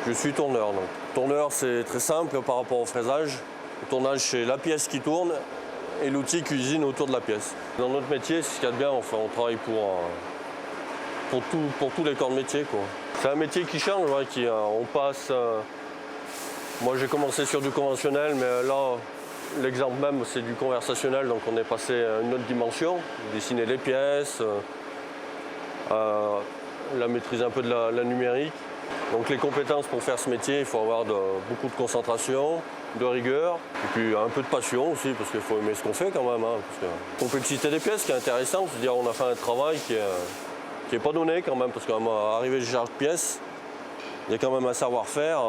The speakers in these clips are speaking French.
Je suis tourneur. Donc. Tourneur, c'est très simple par rapport au fraisage. Le tournage, c'est la pièce qui tourne et l'outil cuisine autour de la pièce. Dans notre métier, c'est ce qu'il y a de bien, enfin, on travaille pour tous les corps de métier, quoi. C'est un métier qui change, hein, on passe... moi, j'ai commencé sur du conventionnel, mais là, l'exemple même, c'est du conversationnel, donc on est passé à une autre dimension, dessiner les pièces, la maîtrise un peu de la numérique. Donc les compétences pour faire ce métier, il faut avoir beaucoup de concentration, de rigueur, et puis un peu de passion aussi, parce qu'il faut aimer ce qu'on fait quand même. Hein, parce que la complexité des pièces qui est intéressante, c'est-à-dire on a fait un travail qui est pas donné quand même, parce qu'arriver à chaque pièce, il y a quand même un savoir-faire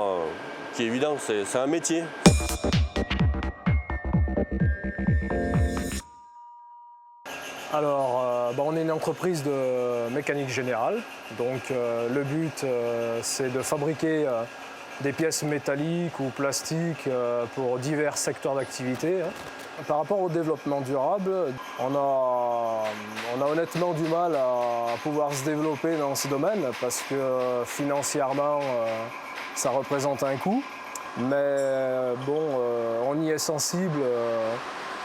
qui est évident, c'est un métier. Alors, on est une entreprise de mécanique générale, donc le but c'est de fabriquer des pièces métalliques ou plastiques pour divers secteurs d'activité. Par rapport au développement durable, on a honnêtement du mal à pouvoir se développer dans ce domaine parce que financièrement ça représente un coût, mais on y est sensible.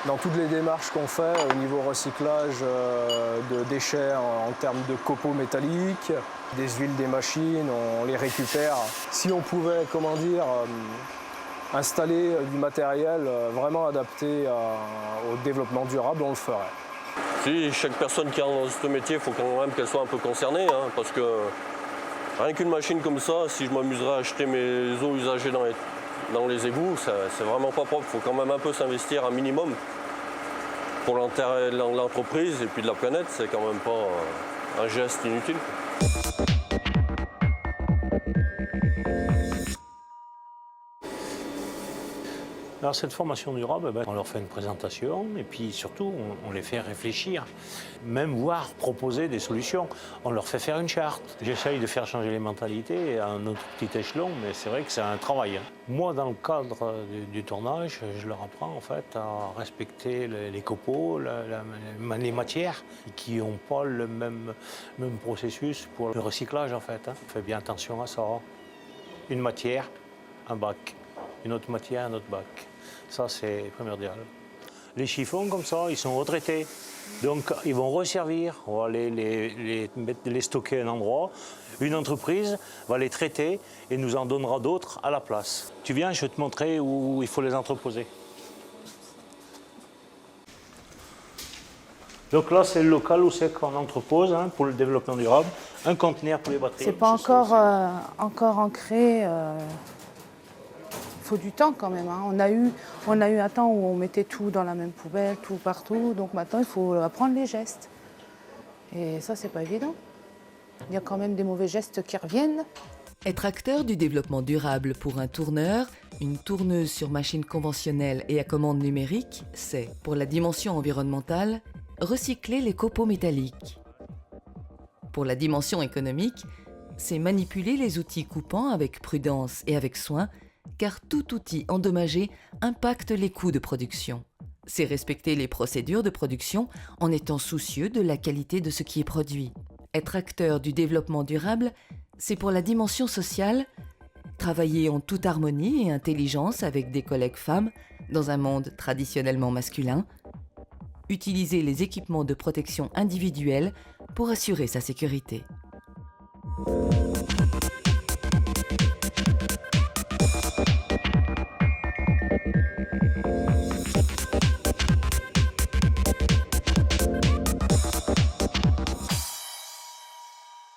Dans toutes les démarches qu'on fait au niveau recyclage de déchets en termes de copeaux métalliques, des huiles des machines, on les récupère. Si on pouvait, installer du matériel vraiment adapté au développement durable, on le ferait. Si chaque personne qui est dans ce métier, il faut quand même qu'elle soit un peu concernée, hein, parce que rien qu'une machine comme ça, si je m'amuserais à acheter mes eaux usagées dans les égouts, c'est vraiment pas propre. Il faut quand même un peu s'investir un minimum pour l'intérêt de l'entreprise et puis de la planète. C'est quand même pas un geste inutile. Alors cette formation durable, on leur fait une présentation et puis surtout on les fait réfléchir, même voire proposer des solutions. On leur fait faire une charte. J'essaye de faire changer les mentalités à un autre petit échelon, mais c'est vrai que c'est un travail. Moi, dans le cadre du tournage, je leur apprends en fait à respecter les copeaux, les matières qui n'ont pas le même processus pour le recyclage en fait. On fait bien attention à ça. Une matière, un bac. Une autre matière, un autre bac. Ça, c'est primordial. Les chiffons, comme ça, ils sont retraités. Donc, ils vont resservir. On va les stocker à un endroit. Une entreprise va les traiter et nous en donnera d'autres à la place. Tu viens, je vais te montrer où il faut les entreposer. Donc là, c'est le local où c'est qu'on entrepose pour le développement durable. Un conteneur pour les batteries. C'est pas encore ancré. Il faut du temps quand même. Hein. On a eu un temps où on mettait tout dans la même poubelle, tout partout. Donc maintenant, il faut apprendre les gestes. Et ça, c'est pas évident. Il y a quand même des mauvais gestes qui reviennent. Être acteur du développement durable pour un tourneur, une tourneuse sur machine conventionnelle et à commande numérique, c'est, pour la dimension environnementale, recycler les copeaux métalliques. Pour la dimension économique, c'est manipuler les outils coupants avec prudence et avec soin, car tout outil endommagé impacte les coûts de production. C'est respecter les procédures de production en étant soucieux de la qualité de ce qui est produit. Être acteur du développement durable, c'est pour la dimension sociale, travailler en toute harmonie et intelligence avec des collègues femmes dans un monde traditionnellement masculin, utiliser les équipements de protection individuelle pour assurer sa sécurité.